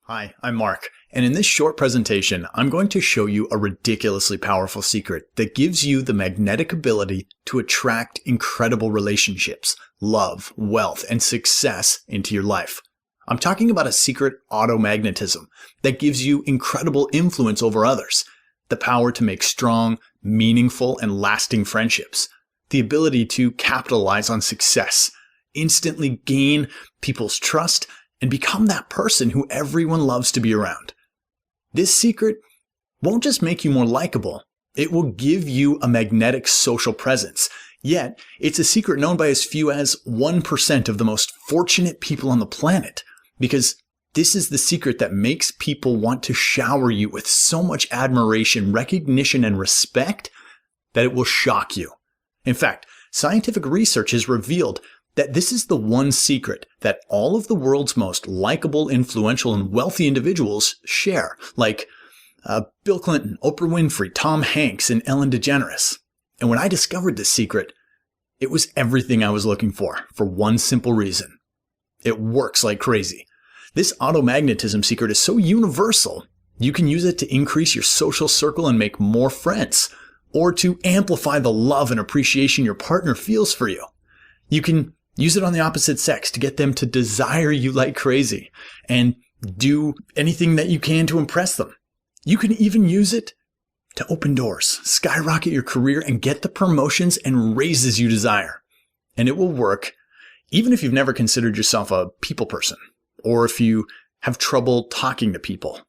Hi, I'm Mark, and in this short presentation, I'm going to show you a ridiculously powerful secret that gives you the magnetic ability to attract incredible relationships, love, wealth, and success into your life. I'm talking about a secret automagnetism that gives you incredible influence over others, the power to make strong, meaningful, and lasting friendships, the ability to capitalize on success, instantly gain people's trust, and become that person who everyone loves to be around. This secret won't just make you more likable, it will give you a magnetic social presence. Yet, it's a secret known by as few as 1% of the most fortunate people on the planet, because this is the secret that makes people want to shower you with so much admiration, recognition, and respect that it will shock you. In fact, scientific research has revealed that this is the one secret that all of the world's most likable, influential, and wealthy individuals share, like Bill Clinton, Oprah Winfrey, Tom Hanks, and Ellen DeGeneres. And when I discovered this secret, it was everything I was looking for one simple reason. It works like crazy. This automagnetism secret is so universal, you can use it to increase your social circle and make more friends, or to amplify the love and appreciation your partner feels for you. You can use it on the opposite sex to get them to desire you like crazy and do anything that you can to impress them. You can even use it to open doors, skyrocket your career, and get the promotions and raises you desire. And it will work even if you've never considered yourself a people person or if you have trouble talking to people.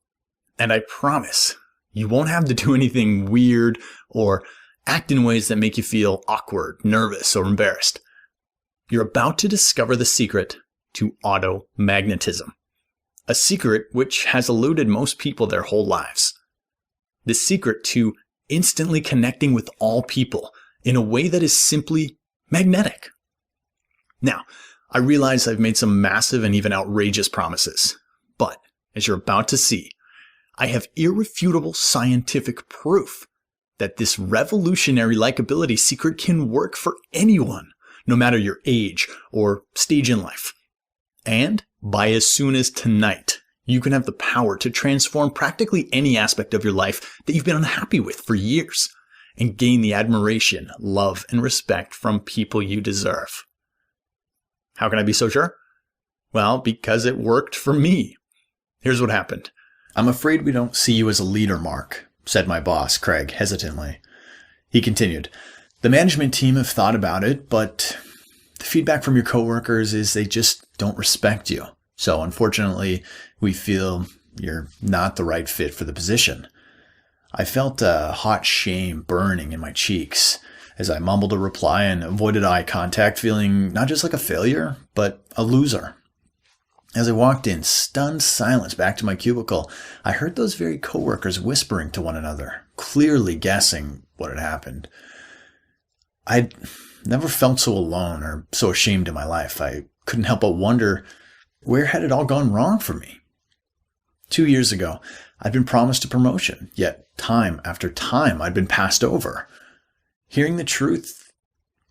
And I promise you won't have to do anything weird or act in ways that make you feel awkward, nervous, or embarrassed. You're about to discover the secret to automagnetism, a secret which has eluded most people their whole lives. The secret to instantly connecting with all people in a way that is simply magnetic. Now, I realize I've made some massive and even outrageous promises, but as you're about to see, I have irrefutable scientific proof that this revolutionary likability secret can work for anyone, no matter your age or stage in life. And by as soon as tonight, you can have the power to transform practically any aspect of your life that you've been unhappy with for years and gain the admiration, love, and respect from people you deserve. How can I be so sure? Well, because it worked for me. Here's what happened. "I'm afraid we don't see you as a leader, Mark," said my boss, Craig, hesitantly. He continued, "The management team have thought about it, but the feedback from your coworkers is they just don't respect you. So unfortunately, we feel you're not the right fit for the position." I felt a hot shame burning in my cheeks as I mumbled a reply and avoided eye contact, feeling not just like a failure, but a loser. As I walked in stunned silence back to my cubicle, I heard those very coworkers whispering to one another, clearly guessing what had happened. I'd never felt so alone or so ashamed in my life. I couldn't help but wonder, where had it all gone wrong for me? 2 years ago, I'd been promised a promotion, yet time after time I'd been passed over. Hearing the truth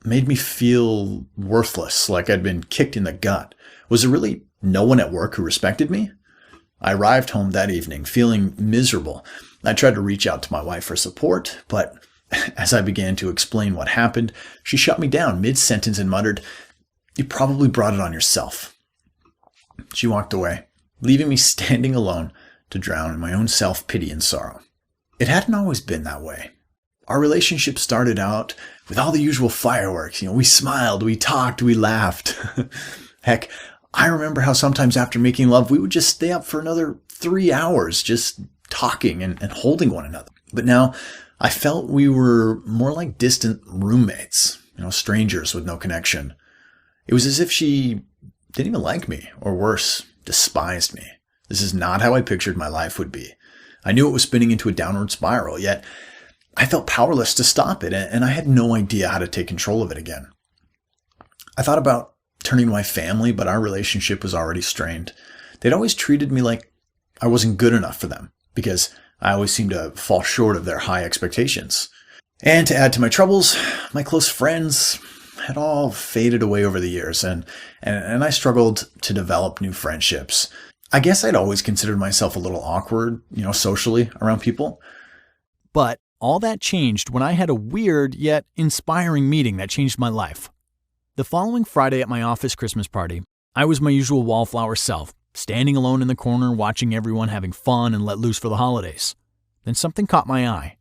made me feel worthless, like I'd been kicked in the gut. Was there really no one at work who respected me? I arrived home that evening feeling miserable. I tried to reach out to my wife for support, but as I began to explain what happened, she shut me down mid-sentence and muttered, "You probably brought it on yourself." She walked away, leaving me standing alone to drown in my own self-pity and sorrow. It hadn't always been that way. Our relationship started out with all the usual fireworks. We smiled, we talked, we laughed. Heck, I remember how sometimes after making love, we would just stay up for another 3 hours just talking and holding one another. But now I felt we were more like distant roommates, strangers with no connection. It was as if she didn't even like me, or worse, despised me. This is not how I pictured my life would be. I knew it was spinning into a downward spiral, yet I felt powerless to stop it, and I had no idea how to take control of it again. I thought about turning to my family, but our relationship was already strained. They'd always treated me like I wasn't good enough for them, because I always seemed to fall short of their high expectations. And to add to my troubles, my close friends had all faded away over the years, and I struggled to develop new friendships. I guess I'd always considered myself a little awkward, socially around people. But all that changed when I had a weird yet inspiring meeting that changed my life. The following Friday at my office Christmas party, I was my usual wallflower self, standing alone in the corner watching everyone having fun and let loose for the holidays. Then something caught my eye.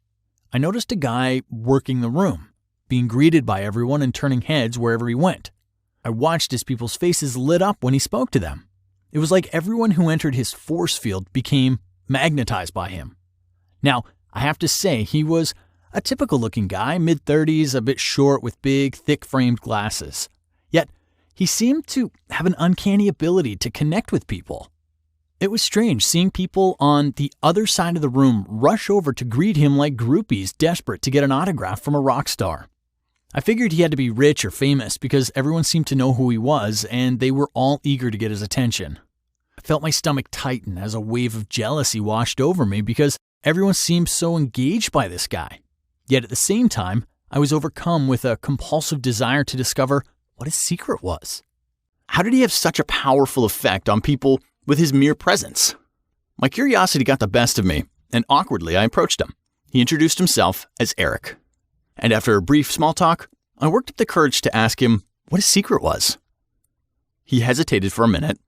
I noticed a guy working the room, being greeted by everyone and turning heads wherever he went. I watched as people's faces lit up when he spoke to them. It was like everyone who entered his force field became magnetized by him. Now, I have to say, he was a typical-looking guy, mid-30s, a bit short with big, thick-framed glasses. Yet, he seemed to have an uncanny ability to connect with people. It was strange seeing people on the other side of the room rush over to greet him like groupies desperate to get an autograph from a rock star. I figured he had to be rich or famous because everyone seemed to know who he was and they were all eager to get his attention. I felt my stomach tighten as a wave of jealousy washed over me because everyone seemed so engaged by this guy. Yet at the same time, I was overcome with a compulsive desire to discover what his secret was. How did he have such a powerful effect on people with his mere presence? My curiosity got the best of me, and awkwardly I approached him. He introduced himself as Eric. And after a brief small talk, I worked up the courage to ask him what his secret was. He hesitated for a minute,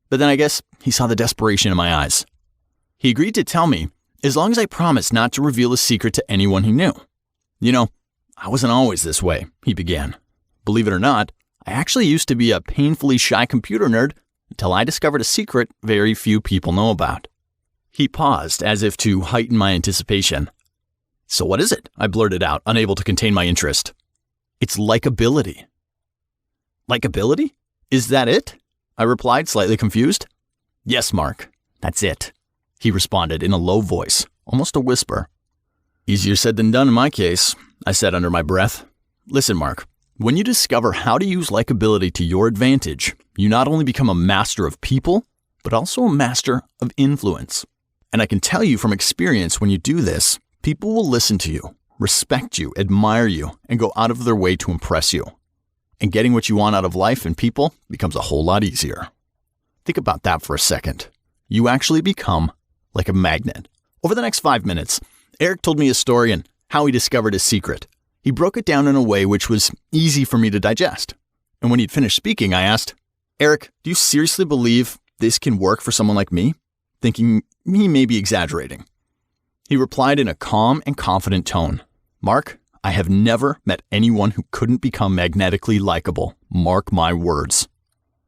but then I guess he saw the desperation in my eyes. He agreed to tell me as long as I promised not to reveal his secret to anyone he knew. I wasn't always this way, he began. Believe it or not, I actually used to be a painfully shy computer nerd until I discovered a secret very few people know about. He paused as if to heighten my anticipation. So what is it? I blurted out, unable to contain my interest. It's likability. Likability? Is that it? I replied, slightly confused. Yes, Mark, that's it. He responded in a low voice, almost a whisper. Easier said than done in my case, I said under my breath. Listen, Mark, when you discover how to use likability to your advantage, you not only become a master of people, but also a master of influence. And I can tell you from experience, when you do this, people will listen to you, respect you, admire you, and go out of their way to impress you. And getting what you want out of life and people becomes a whole lot easier. Think about that for a second. You actually become like a magnet. Over the next 5 minutes, Eric told me his story and how he discovered his secret. He broke it down in a way which was easy for me to digest. And when he'd finished speaking, I asked, Eric, do you seriously believe this can work for someone like me? Thinking he may be exaggerating. He replied in a calm and confident tone, Mark, I have never met anyone who couldn't become magnetically likable. Mark my words.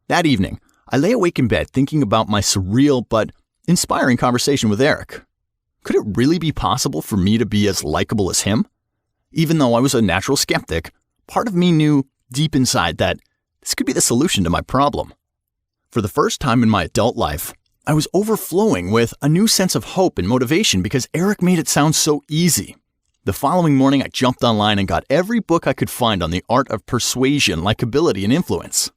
That evening, I lay awake in bed thinking about my surreal but inspiring conversation with Eric. Could it really be possible for me to be as likable as him? Even though I was a natural skeptic, part of me knew deep inside that this could be the solution to my problem. For the first time in my adult life, I was overflowing with a new sense of hope and motivation because Eric made it sound so easy. The following morning, I jumped online and got every book I could find on the art of persuasion, likability, and influence.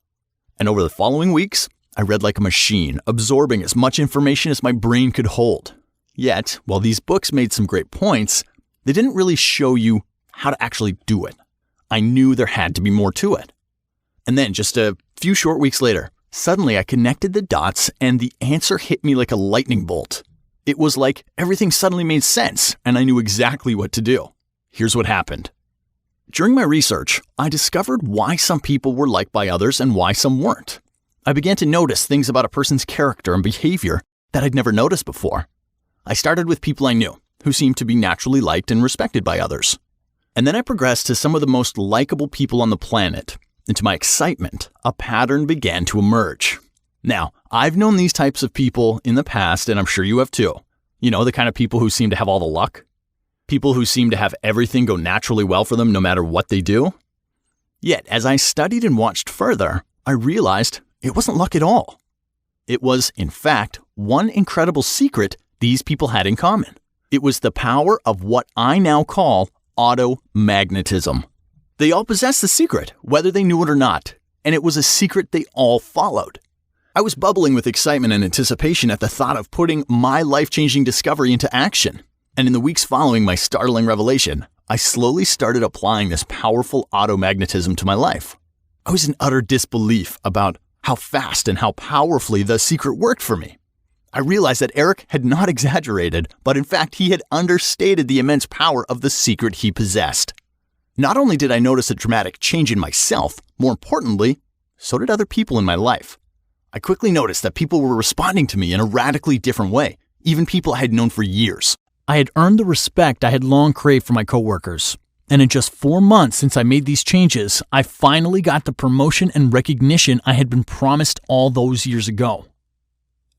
And over the following weeks, I read like a machine, absorbing as much information as my brain could hold. Yet, while these books made some great points, they didn't really show you how to actually do it. I knew there had to be more to it. And then, just a few short weeks later, suddenly I connected the dots and the answer hit me like a lightning bolt. It was like everything suddenly made sense and I knew exactly what to do. Here's what happened. During my research, I discovered why some people were liked by others and why some weren't. I began to notice things about a person's character and behavior that I'd never noticed before. I started with people I knew, who seemed to be naturally liked and respected by others. And then I progressed to some of the most likable people on the planet. And to my excitement, a pattern began to emerge. Now, I've known these types of people in the past, and I'm sure you have too. You know, the kind of people who seem to have all the luck. People who seem to have everything go naturally well for them no matter what they do. Yet, as I studied and watched further, I realized it wasn't luck at all. It was, in fact, one incredible secret these people had in common. It was the power of what I now call auto-magnetism. They all possessed the secret, whether they knew it or not, and it was a secret they all followed. I was bubbling with excitement and anticipation at the thought of putting my life-changing discovery into action. And in the weeks following my startling revelation, I slowly started applying this powerful auto-magnetism to my life. I was in utter disbelief about how fast and how powerfully the secret worked for me. I realized that Eric had not exaggerated, but in fact he had understated the immense power of the secret he possessed. Not only did I notice a dramatic change in myself, more importantly, so did other people in my life. I quickly noticed that people were responding to me in a radically different way, even people I had known for years. I had earned the respect I had long craved from my coworkers. And in just 4 months since I made these changes, I finally got the promotion and recognition I had been promised all those years ago.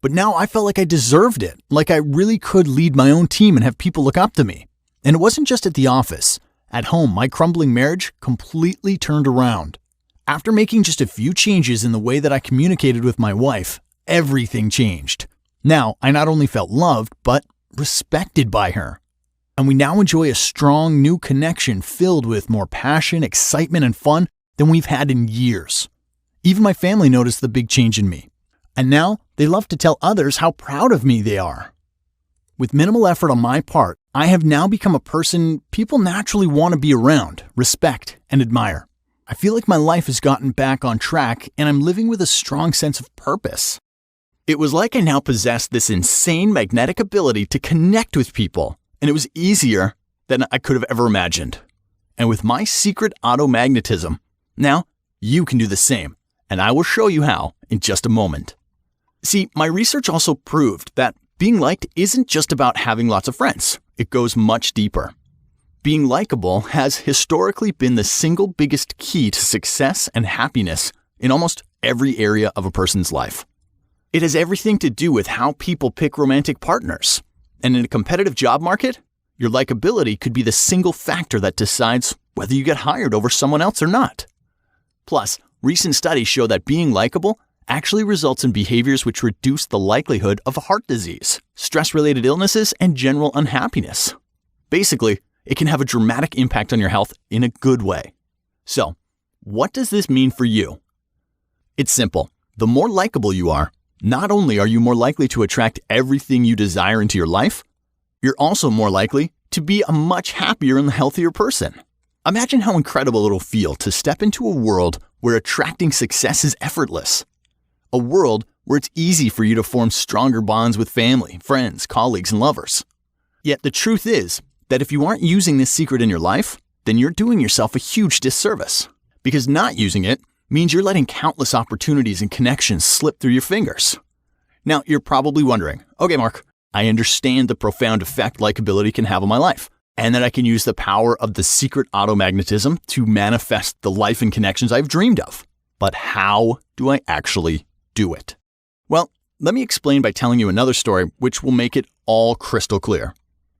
But now I felt like I deserved it, like I really could lead my own team and have people look up to me. And it wasn't just at the office. At home, my crumbling marriage completely turned around. After making just a few changes in the way that I communicated with my wife, everything changed. Now, I not only felt loved, but respected by her. And we now enjoy a strong new connection filled with more passion, excitement, and fun than we've had in years. Even my family noticed the big change in me. And now they love to tell others how proud of me they are. With minimal effort on my part, I have now become a person people naturally want to be around, respect, and admire. I feel like my life has gotten back on track and I'm living with a strong sense of purpose. It was like I now possessed this insane magnetic ability to connect with people, and it was easier than I could have ever imagined. And with my secret automagnetism, now you can do the same, and I will show you how in just a moment. See, my research also proved that being liked isn't just about having lots of friends. It goes much deeper. Being likable has historically been the single biggest key to success and happiness in almost every area of a person's life. It has everything to do with how people pick romantic partners. And in a competitive job market, your likability could be the single factor that decides whether you get hired over someone else or not. Plus, recent studies show that being likable actually results in behaviors which reduce the likelihood of heart disease, stress-related illnesses, and general unhappiness. Basically, it can have a dramatic impact on your health in a good way. So, what does this mean for you? It's simple. The more likable you are, not only are you more likely to attract everything you desire into your life, you're also more likely to be a much happier and healthier person. Imagine how incredible it'll feel to step into a world where attracting success is effortless. A world where it's easy for you to form stronger bonds with family, friends, colleagues, and lovers. Yet the truth is that if you aren't using this secret in your life, then you're doing yourself a huge disservice. Because not using it means you're letting countless opportunities and connections slip through your fingers. Now, you're probably wondering, okay, Mark, I understand the profound effect likability can have on my life, and that I can use the power of the secret automagnetism to manifest the life and connections I've dreamed of. But how do I actually do it? Well, let me explain by telling you another story which will make it all crystal clear.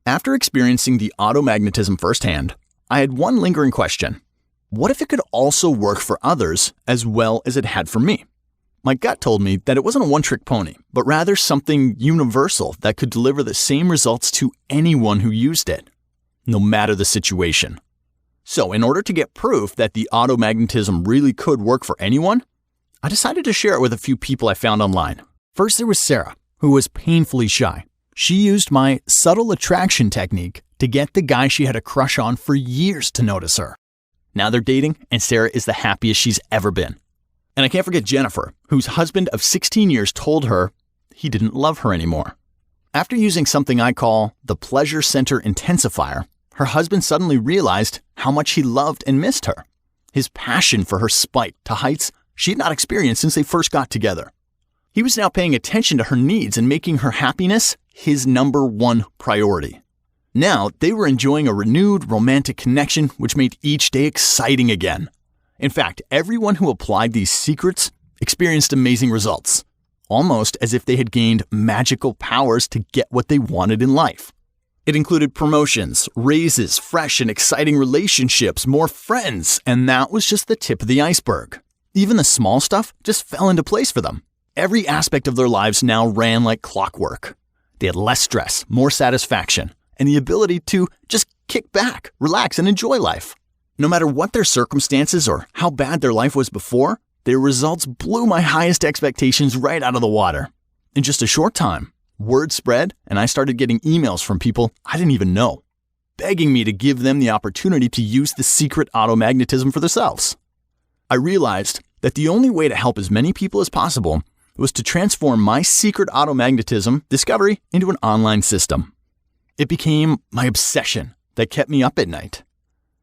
After experiencing the automagnetism firsthand, I had one lingering question. What if it could also work for others as well as it had for me? My gut told me that it wasn't a one-trick pony, but rather something universal that could deliver the same results to anyone who used it, no matter the situation. So in order to get proof that the automagnetism really could work for anyone, I decided to share it with a few people I found online. First, there was Sarah, who was painfully shy. She used my subtle attraction technique to get the guy she had a crush on for years to notice her. Now they're dating, and Sarah is the happiest she's ever been. And I can't forget Jennifer, whose husband of 16 years told her he didn't love her anymore. After using something I call the pleasure center intensifier, her husband suddenly realized how much he loved and missed her. His passion for her spiked to heights she had not experienced since they first got together. He was now paying attention to her needs and making her happiness his number one priority. Now, they were enjoying a renewed romantic connection which made each day exciting again. In fact, everyone who applied these secrets experienced amazing results, almost as if they had gained magical powers to get what they wanted in life. It included promotions, raises, fresh and exciting relationships, more friends, and that was just the tip of the iceberg. Even the small stuff just fell into place for them. Every aspect of their lives now ran like clockwork. They had less stress, more satisfaction, and the ability to just kick back, relax, and enjoy life. No matter what their circumstances or how bad their life was before, their results blew my highest expectations right out of the water. In just a short time, word spread, and I started getting emails from people I didn't even know, begging me to give them the opportunity to use the secret automagnetism for themselves. I realized that the only way to help as many people as possible was to transform my secret automagnetism discovery into an online system. It became my obsession that kept me up at night.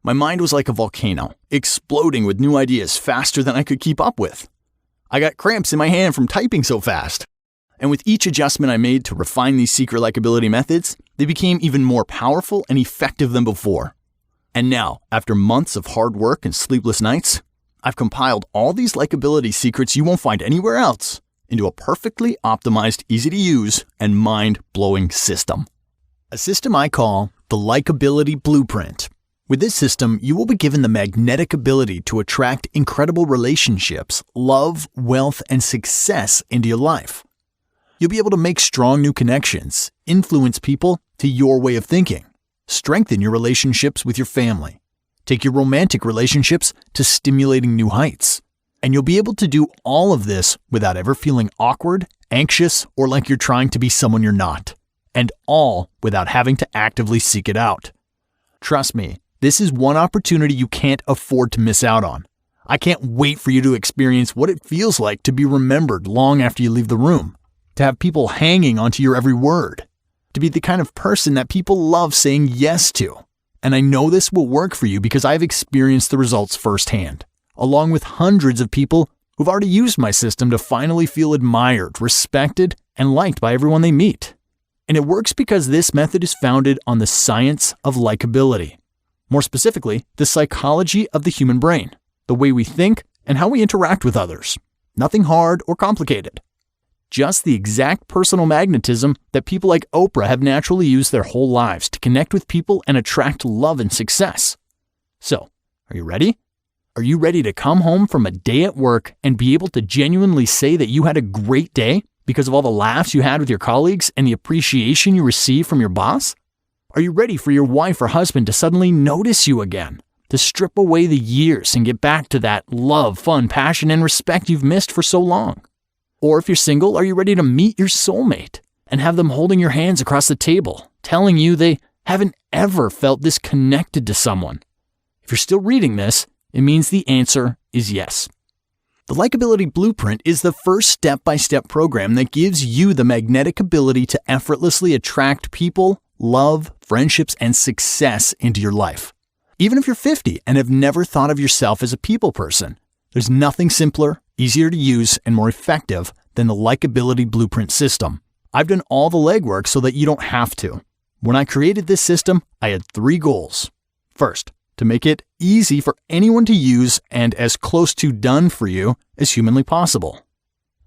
My mind was like a volcano, exploding with new ideas faster than I could keep up with. I got cramps in my hand from typing so fast. And with each adjustment I made to refine these secret likability methods, they became even more powerful and effective than before. And now, after months of hard work and sleepless nights, I've compiled all these likability secrets you won't find anywhere else into a perfectly optimized, easy-to-use, and mind-blowing system. A system I call the Likeability Blueprint. With this system, you will be given the magnetic ability to attract incredible relationships, love, wealth, and success into your life. You'll be able to make strong new connections, influence people to your way of thinking, strengthen your relationships with your family, take your romantic relationships to stimulating new heights. And you'll be able to do all of this without ever feeling awkward, anxious, or like you're trying to be someone you're not. And all without having to actively seek it out. Trust me, this is one opportunity you can't afford to miss out on. I can't wait for you to experience what it feels like to be remembered long after you leave the room, to have people hanging onto your every word, to be the kind of person that people love saying yes to. And I know this will work for you because I've experienced the results firsthand, along with hundreds of people who've already used my system to finally feel admired, respected, and liked by everyone they meet. And it works because this method is founded on the science of likability. More specifically, the psychology of the human brain, the way we think and how we interact with others. Nothing hard or complicated. Just the exact personal magnetism that people like Oprah have naturally used their whole lives to connect with people and attract love and success. So, are you ready? Are you ready to come home from a day at work and be able to genuinely say that you had a great day because of all the laughs you had with your colleagues and the appreciation you received from your boss? Are you ready for your wife or husband to suddenly notice you again, to strip away the years and get back to that love, fun, passion, and respect you've missed for so long? Or if you're single, are you ready to meet your soulmate and have them holding your hands across the table, telling you they haven't ever felt this connected to someone? If you're still reading this, it means the answer is yes. The Likeability Blueprint is the first step-by-step program that gives you the magnetic ability to effortlessly attract people, love, friendships, and success into your life. Even if you're 50 and have never thought of yourself as a people person, there's nothing simpler, easier to use, and more effective than the Likeability Blueprint system. I've done all the legwork so that you don't have to. When I created this system, I had 3 goals. First, to make it easy for anyone to use and as close to done for you as humanly possible.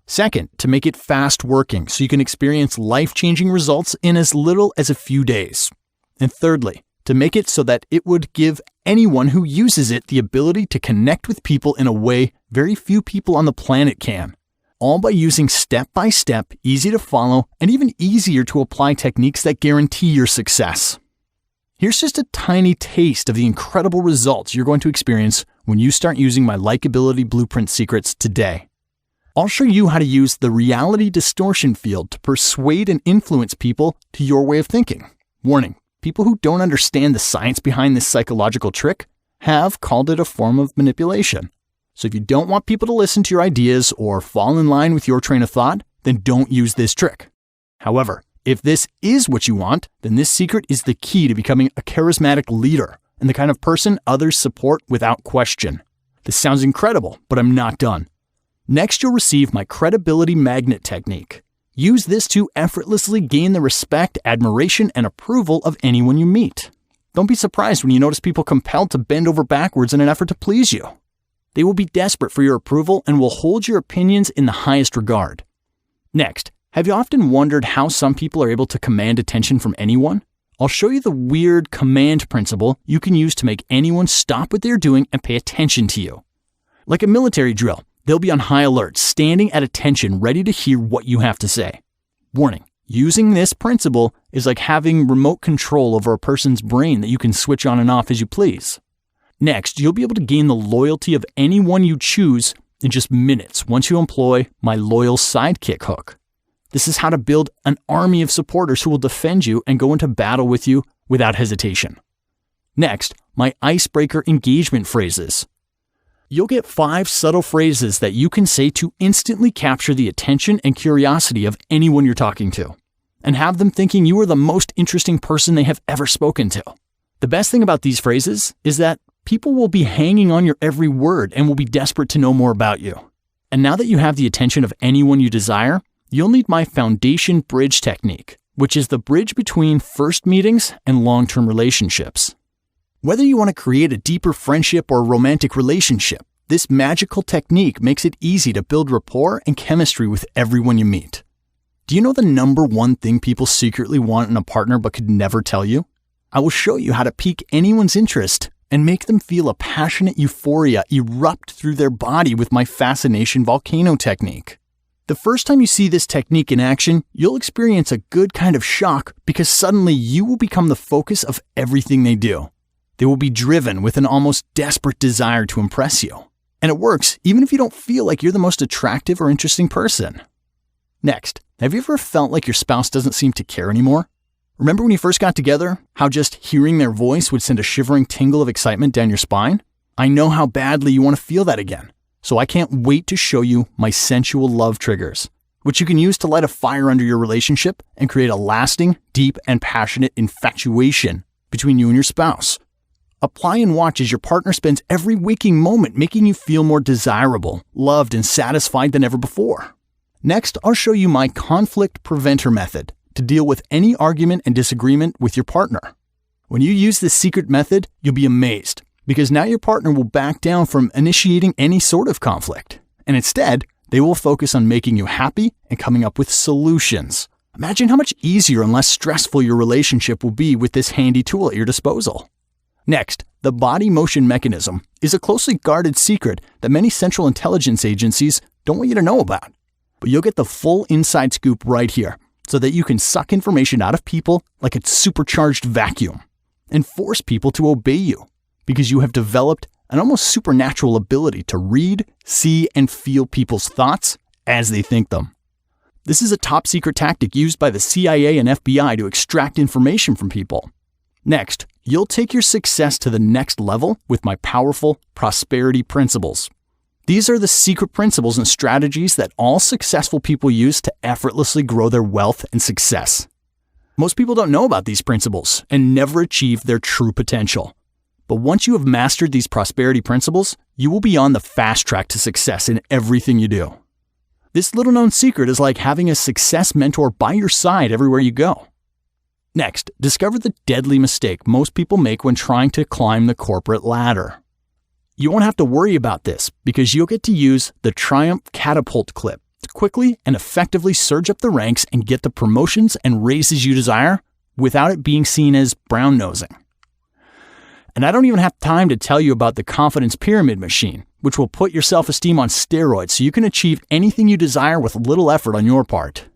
Second, to make it fast working so you can experience life-changing results in as little as a few days. And thirdly, to make it so that it would give anyone who uses it the ability to connect with people in a way very few people on the planet can, all by using step-by-step, easy-to-follow, and even easier to apply techniques that guarantee your success. Here's just a tiny taste of the incredible results you're going to experience when you start using my Likeability Blueprint secrets today. I'll show you how to use the reality distortion field to persuade and influence people to your way of thinking. Warning, people who don't understand the science behind this psychological trick have called it a form of manipulation. So if you don't want people to listen to your ideas or fall in line with your train of thought, then don't use this trick. However, if this is what you want, then this secret is the key to becoming a charismatic leader and the kind of person others support without question. This sounds incredible, but I'm not done. Next, you'll receive my credibility magnet technique. Use this to effortlessly gain the respect, admiration, and approval of anyone you meet. Don't be surprised when you notice people compelled to bend over backwards in an effort to please you. They will be desperate for your approval and will hold your opinions in the highest regard. Next, have you often wondered how some people are able to command attention from anyone? I'll show you the weird command principle you can use to make anyone stop what they're doing and pay attention to you. Like a military drill, they'll be on high alert, standing at attention, ready to hear what you have to say. Warning, using this principle is like having remote control over a person's brain that you can switch on and off as you please. Next, you'll be able to gain the loyalty of anyone you choose in just minutes once you employ my loyal sidekick hook. This is how to build an army of supporters who will defend you and go into battle with you without hesitation. Next, my icebreaker engagement phrases. You'll get 5 subtle phrases that you can say to instantly capture the attention and curiosity of anyone you're talking to, and have them thinking you are the most interesting person they have ever spoken to. The best thing about these phrases is that people will be hanging on your every word and will be desperate to know more about you. And now that you have the attention of anyone you desire, you'll need my foundation bridge technique, which is the bridge between first meetings and long-term relationships. Whether you want to create a deeper friendship or a romantic relationship, this magical technique makes it easy to build rapport and chemistry with everyone you meet. Do you know the number one thing people secretly want in a partner but could never tell you? I will show you how to pique anyone's interest and make them feel a passionate euphoria erupt through their body with my fascination volcano technique. The first time you see this technique in action, you'll experience a good kind of shock because suddenly you will become the focus of everything they do. They will be driven with an almost desperate desire to impress you. And it works even if you don't feel like you're the most attractive or interesting person. Next, have you ever felt like your spouse doesn't seem to care anymore? Remember when you first got together, how just hearing their voice would send a shivering tingle of excitement down your spine? I know how badly you want to feel that again, so I can't wait to show you my sensual love triggers, which you can use to light a fire under your relationship and create a lasting, deep, and passionate infatuation between you and your spouse. Apply and watch as your partner spends every waking moment making you feel more desirable, loved, and satisfied than ever before. Next, I'll show you my conflict preventer method to deal with any argument and disagreement with your partner. When you use this secret method, you'll be amazed because now your partner will back down from initiating any sort of conflict. And instead, they will focus on making you happy and coming up with solutions. Imagine how much easier and less stressful your relationship will be with this handy tool at your disposal. Next, the body motion mechanism is a closely guarded secret that many central intelligence agencies don't want you to know about. But you'll get the full inside scoop right here so that you can suck information out of people like a supercharged vacuum and force people to obey you because you have developed an almost supernatural ability to read, see, and feel people's thoughts as they think them. This is a top secret tactic used by the CIA and FBI to extract information from people. Next, you'll take your success to the next level with my powerful prosperity principles. These are the secret principles and strategies that all successful people use to effortlessly grow their wealth and success. Most people don't know about these principles and never achieve their true potential. But once you have mastered these prosperity principles, you will be on the fast track to success in everything you do. This little-known secret is like having a success mentor by your side everywhere you go. Next, discover the deadly mistake most people make when trying to climb the corporate ladder. You won't have to worry about this because you'll get to use the Triumph Catapult clip to quickly and effectively surge up the ranks and get the promotions and raises you desire without it being seen as brown-nosing. And I don't even have time to tell you about the confidence pyramid machine, which will put your self-esteem on steroids so you can achieve anything you desire with little effort on your part.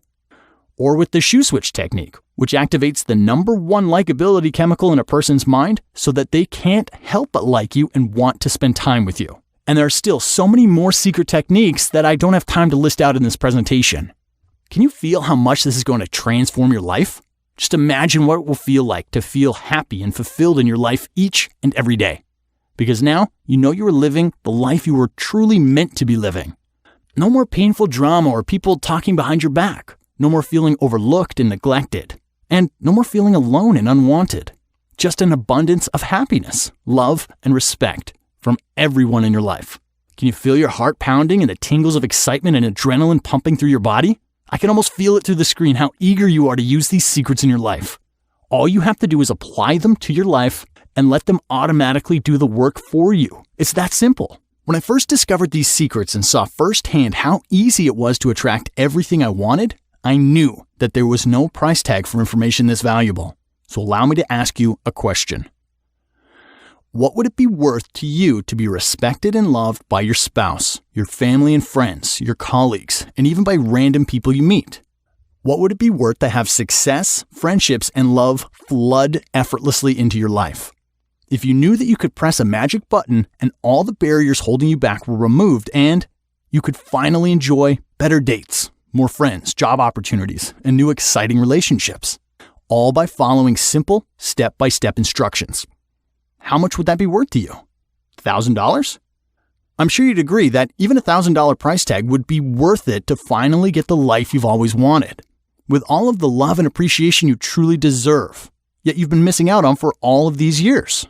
Or with the shoe switch technique, which activates the number one likability chemical in a person's mind so that they can't help but like you and want to spend time with you. And there are still so many more secret techniques that I don't have time to list out in this presentation. Can you feel how much this is going to transform your life? Just imagine what it will feel like to feel happy and fulfilled in your life each and every day. Because now you know you are living the life you were truly meant to be living. No more painful drama or people talking behind your back. No more feeling overlooked and neglected. And no more feeling alone and unwanted. Just an abundance of happiness, love, and respect from everyone in your life. Can you feel your heart pounding and the tingles of excitement and adrenaline pumping through your body? I can almost feel it through the screen how eager you are to use these secrets in your life. All you have to do is apply them to your life and let them automatically do the work for you. It's that simple. When I first discovered these secrets and saw firsthand how easy it was to attract everything I wanted, I knew that there was no price tag for information this valuable. So allow me to ask you a question. What would it be worth to you to be respected and loved by your spouse, your family and friends, your colleagues, and even by random people you meet? What would it be worth to have success, friendships, and love flood effortlessly into your life? If you knew that you could press a magic button and all the barriers holding you back were removed and you could finally enjoy better dates, more friends, job opportunities, and new exciting relationships, all by following simple step-by-step instructions. How much would that be worth to you? $1,000? I'm sure you'd agree that even a $1,000 price tag would be worth it to finally get the life you've always wanted, with all of the love and appreciation you truly deserve, yet you've been missing out on for all of these years.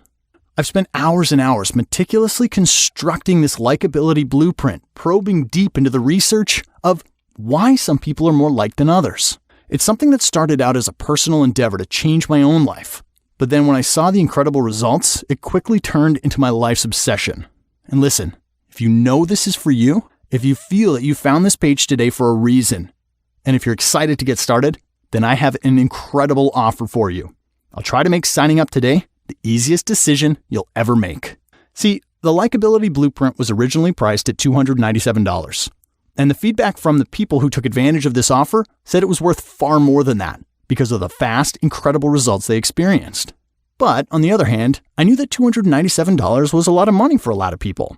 I've spent hours and hours meticulously constructing this likability blueprint, probing deep into the research of why some people are more liked than others. It's something that started out as a personal endeavor to change my own life, but then when I saw the incredible results, it quickly turned into my life's obsession. And listen, if you know this is for you, if you feel that you found this page today for a reason, and if you're excited to get started, then I have an incredible offer for you. I'll try to make signing up today the easiest decision you'll ever make. See, the Likeability Blueprint was originally priced at $297, and the feedback from the people who took advantage of this offer said it was worth far more than that because of the fast, incredible results they experienced. But on the other hand, I knew that $297 was a lot of money for a lot of people.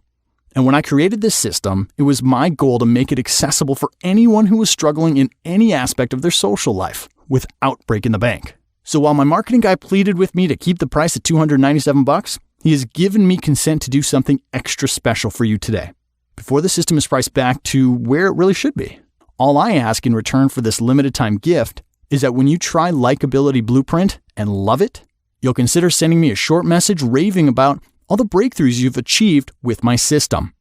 And when I created this system, it was my goal to make it accessible for anyone who was struggling in any aspect of their social life without breaking the bank. So while my marketing guy pleaded with me to keep the price at $297, he has given me consent to do something extra special for you today, before the system is priced back to where it really should be. All I ask in return for this limited time gift is that when you try Likeability Blueprint and love it, you'll consider sending me a short message raving about all the breakthroughs you've achieved with my system.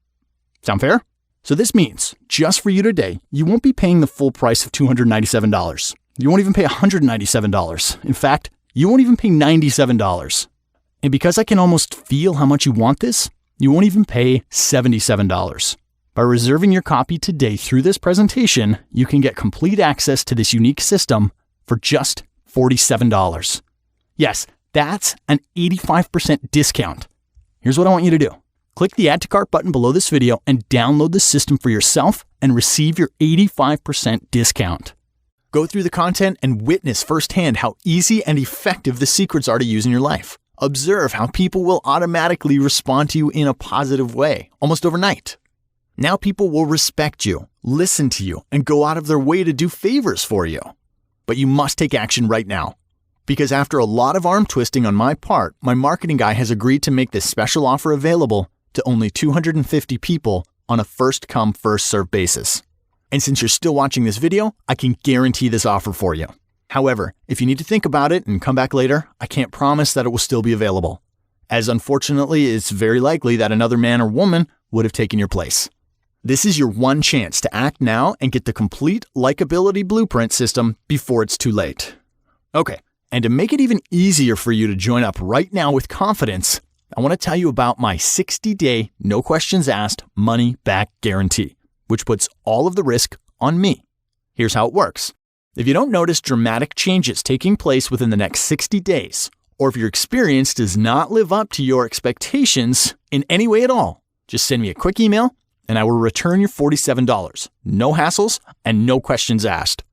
Sound fair? So this means, just for you today, you won't be paying the full price of $297. You won't even pay $197. In fact, you won't even pay $97. And because I can almost feel how much you want this, you won't even pay $77. By reserving your copy today through this presentation, you can get complete access to this unique system for just $47. Yes, that's an 85% discount. Here's what I want you to do. Click the Add to Cart button below this video and download the system for yourself and receive your 85% discount. Go through the content and witness firsthand how easy and effective the secrets are to use in your life. Observe how people will automatically respond to you in a positive way, almost overnight. Now people will respect you, listen to you, and go out of their way to do favors for you. But you must take action right now. Because after a lot of arm twisting on my part, my marketing guy has agreed to make this special offer available to only 250 people on a first-come, first-served basis. And since you're still watching this video, I can guarantee this offer for you. However, if you need to think about it and come back later, I can't promise that it will still be available, as unfortunately it's very likely that another man or woman would have taken your place. This is your one chance to act now and get the complete Likeability Blueprint system before it's too late. Okay, and to make it even easier for you to join up right now with confidence, I want to tell you about my 60-day, no questions asked, money-back guarantee, which puts all of the risk on me. Here's how it works. If you don't notice dramatic changes taking place within the next 60 days, or if your experience does not live up to your expectations in any way at all, just send me a quick email and I will return your $47. No hassles and no questions asked.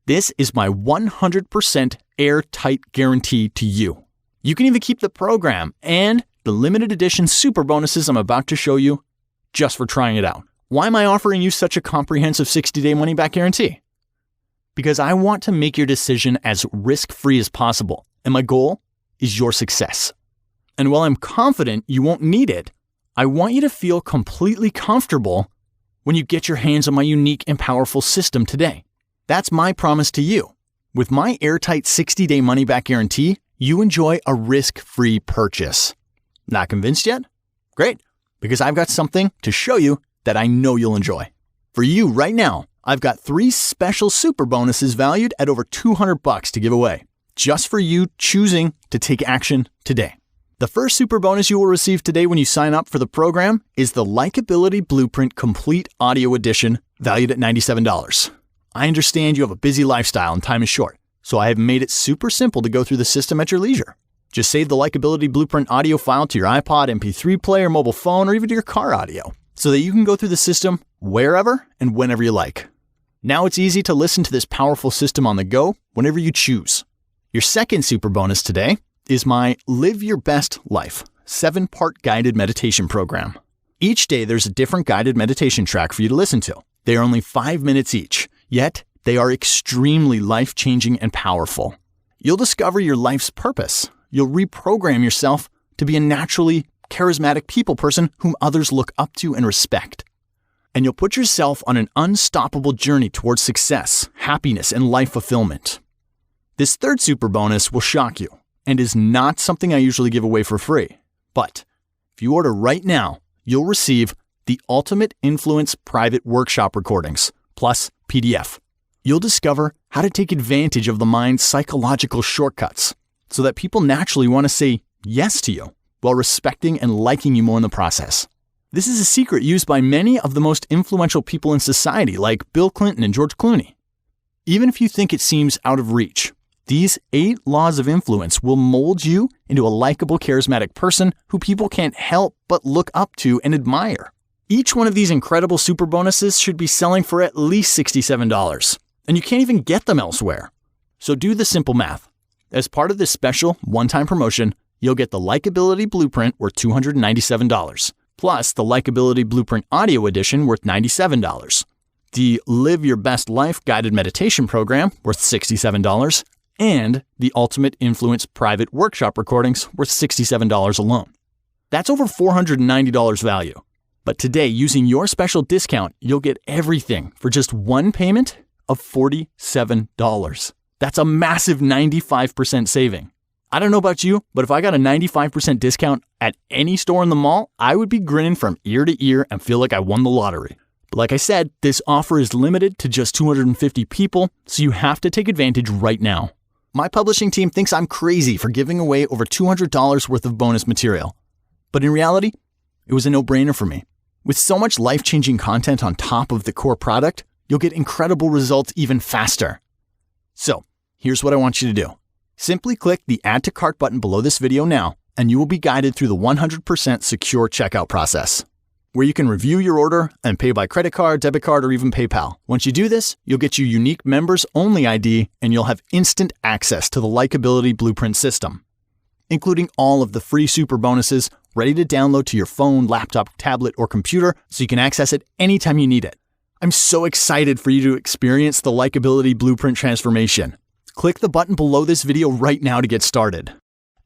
This is my 100% airtight guarantee to you. You can even keep the program and the limited edition super bonuses I'm about to show you just for trying it out. Why am I offering you such a comprehensive 60-day money-back guarantee? Because I want to make your decision as risk-free as possible, and my goal is your success. And while I'm confident you won't need it, I want you to feel completely comfortable when you get your hands on my unique and powerful system today. That's my promise to you. With my airtight 60-day money-back guarantee, you enjoy a risk-free purchase. Not convinced yet? Great, because I've got something to show you that I know you'll enjoy. For you right now, I've got 3 special super bonuses valued at over $200 to give away, just for you choosing to take action today. The first super bonus you will receive today when you sign up for the program is the Likeability Blueprint Complete Audio Edition, valued at $97. I understand you have a busy lifestyle and time is short, so I have made it super simple to go through the system at your leisure. Just save the Likeability Blueprint audio file to your iPod, MP3 player, mobile phone, or even to your car audio, so that you can go through the system wherever and whenever you like. Now it's easy to listen to this powerful system on the go whenever you choose. Your second super bonus today is my Live Your Best Life 7-part guided meditation program. Each day there's a different guided meditation track for you to listen to. They are only 5 minutes each, yet they are extremely life-changing and powerful. You'll discover your life's purpose. You'll reprogram yourself to be a naturally charismatic people person whom others look up to and respect. And you'll put yourself on an unstoppable journey towards success, happiness, and life fulfillment. This third super bonus will shock you and is not something I usually give away for free. But if you order right now, you'll receive the Ultimate Influence Private Workshop Recordings, plus PDF. You'll discover how to take advantage of the mind's psychological shortcuts so that people naturally want to say yes to you while respecting and liking you more in the process. This is a secret used by many of the most influential people in society, like Bill Clinton and George Clooney. Even if you think it seems out of reach, these 8 laws of influence will mold you into a likable, charismatic person who people can't help but look up to and admire. Each one of these incredible super bonuses should be selling for at least $67, and you can't even get them elsewhere. So do the simple math. As part of this special one-time promotion, you'll get the Likeability Blueprint worth $297, plus the Likeability Blueprint Audio Edition worth $97, the Live Your Best Life Guided Meditation Program worth $67, and the Ultimate Influence Private Workshop Recordings worth $67 alone. That's over $490 value. But today, using your special discount, you'll get everything for just one payment of $47. That's a massive 95% saving. I don't know about you, but if I got a 95% discount at any store in the mall, I would be grinning from ear to ear and feel like I won the lottery. But like I said, this offer is limited to just 250 people, so you have to take advantage right now. My publishing team thinks I'm crazy for giving away over $200 worth of bonus material. But in reality, it was a no-brainer for me. With so much life-changing content on top of the core product, you'll get incredible results even faster. So, here's what I want you to do. Simply click the Add to Cart button below this video now, and you will be guided through the 100% secure checkout process, where you can review your order and pay by credit card, debit card, or even PayPal. Once you do this, you'll get your unique members-only ID, and you'll have instant access to the Likeability Blueprint system, including all of the free super bonuses ready to download to your phone, laptop, tablet, or computer so you can access it anytime you need it. I'm so excited for you to experience the Likeability Blueprint transformation. Click the button below this video right now to get started.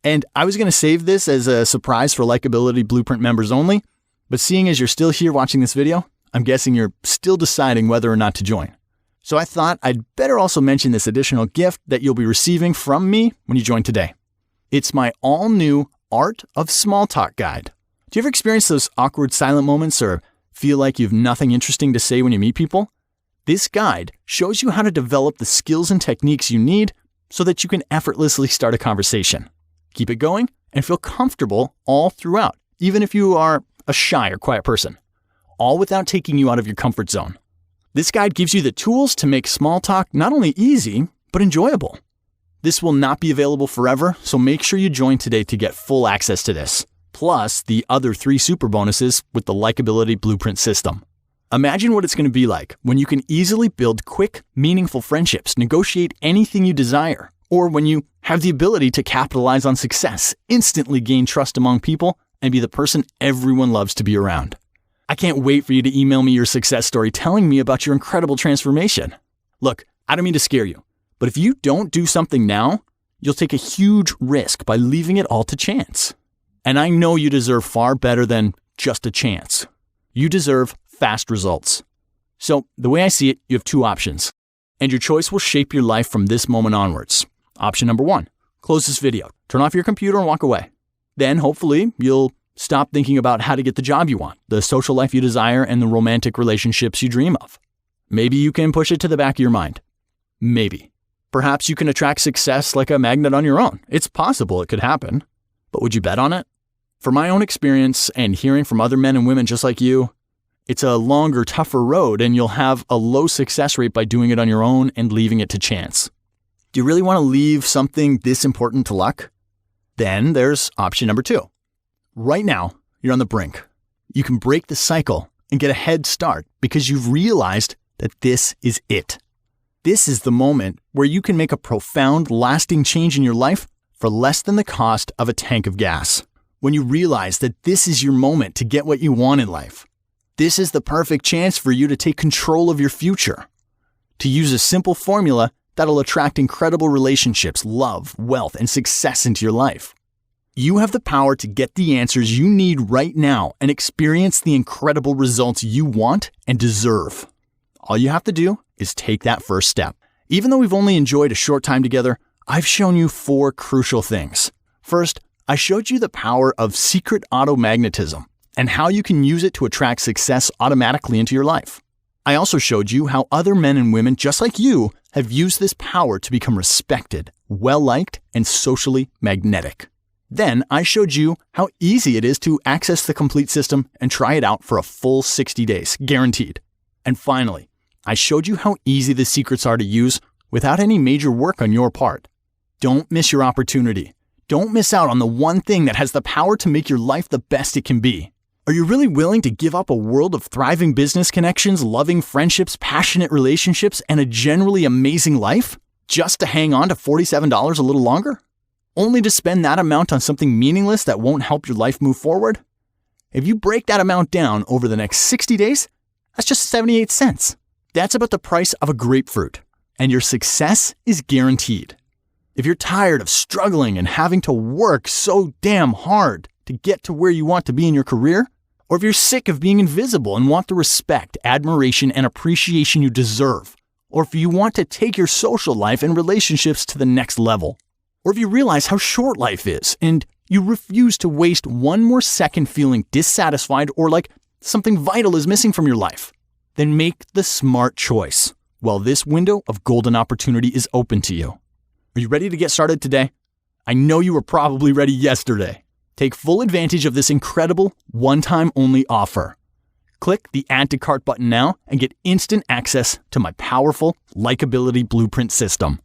And I was going to save this as a surprise for Likeability Blueprint members only, but seeing as you're still here watching this video, I'm guessing you're still deciding whether or not to join. So I thought I'd better also mention this additional gift that you'll be receiving from me when you join today. It's my all-new Art of Small Talk guide. Do you ever experience those awkward silent moments or feel like you have nothing interesting to say when you meet people? This guide shows you how to develop the skills and techniques you need so that you can effortlessly start a conversation. Keep it going and feel comfortable all throughout, even if you are a shy or quiet person, all without taking you out of your comfort zone. This guide gives you the tools to make small talk not only easy, but enjoyable. This will not be available forever, so make sure you join today to get full access to this, plus the other 3 super bonuses with the Likeability Blueprint system. Imagine what it's going to be like when you can easily build quick, meaningful friendships, negotiate anything you desire, or when you have the ability to capitalize on success, instantly gain trust among people, and be the person everyone loves to be around. I can't wait for you to email me your success story telling me about your incredible transformation. Look, I don't mean to scare you, but if you don't do something now, you'll take a huge risk by leaving it all to chance. And I know you deserve far better than just a chance. You deserve fast results. So the way I see it, you have 2 options, and your choice will shape your life from this moment onwards. Option number 1, close this video, turn off your computer and walk away. Then hopefully you'll stop thinking about how to get the job you want, the social life you desire, and the romantic relationships you dream of. Maybe you can push it to the back of your mind. Maybe. Perhaps you can attract success like a magnet on your own. It's possible it could happen, but would you bet on it? From my own experience and hearing from other men and women just like you, it's a longer, tougher road, and you'll have a low success rate by doing it on your own and leaving it to chance. Do you really want to leave something this important to luck? Then there's option number 2. Right now, you're on the brink. You can break the cycle and get a head start because you've realized that this is it. This is the moment where you can make a profound, lasting change in your life for less than the cost of a tank of gas. When you realize that this is your moment to get what you want in life. This is the perfect chance for you to take control of your future, to use a simple formula that'll attract incredible relationships, love, wealth, and success into your life. You have the power to get the answers you need right now and experience the incredible results you want and deserve. All you have to do is take that first step. Even though we've only enjoyed a short time together, I've shown you 4 crucial things. First, I showed you the power of secret automagnetism and how you can use it to attract success automatically into your life. I also showed you how other men and women just like you have used this power to become respected, well-liked, and socially magnetic. Then I showed you how easy it is to access the complete system and try it out for a full 60 days, guaranteed. And finally, I showed you how easy the secrets are to use without any major work on your part. Don't miss your opportunity. Don't miss out on the one thing that has the power to make your life the best it can be. Are you really willing to give up a world of thriving business connections, loving friendships, passionate relationships, and a generally amazing life just to hang on to $47 a little longer? Only to spend that amount on something meaningless that won't help your life move forward? If you break that amount down over the next 60 days, that's just 78 cents. That's about the price of a grapefruit, and your success is guaranteed. If you're tired of struggling and having to work so damn hard to get to where you want to be in your career, or if you're sick of being invisible and want the respect, admiration, and appreciation you deserve, or if you want to take your social life and relationships to the next level, or if you realize how short life is and you refuse to waste one more second feeling dissatisfied or like something vital is missing from your life, then make the smart choice while this window of golden opportunity is open to you. Are you ready to get started today? I know you were probably ready yesterday. Take full advantage of this incredible one-time only offer. Click the Add to Cart button now and get instant access to my powerful Likeability Blueprint system.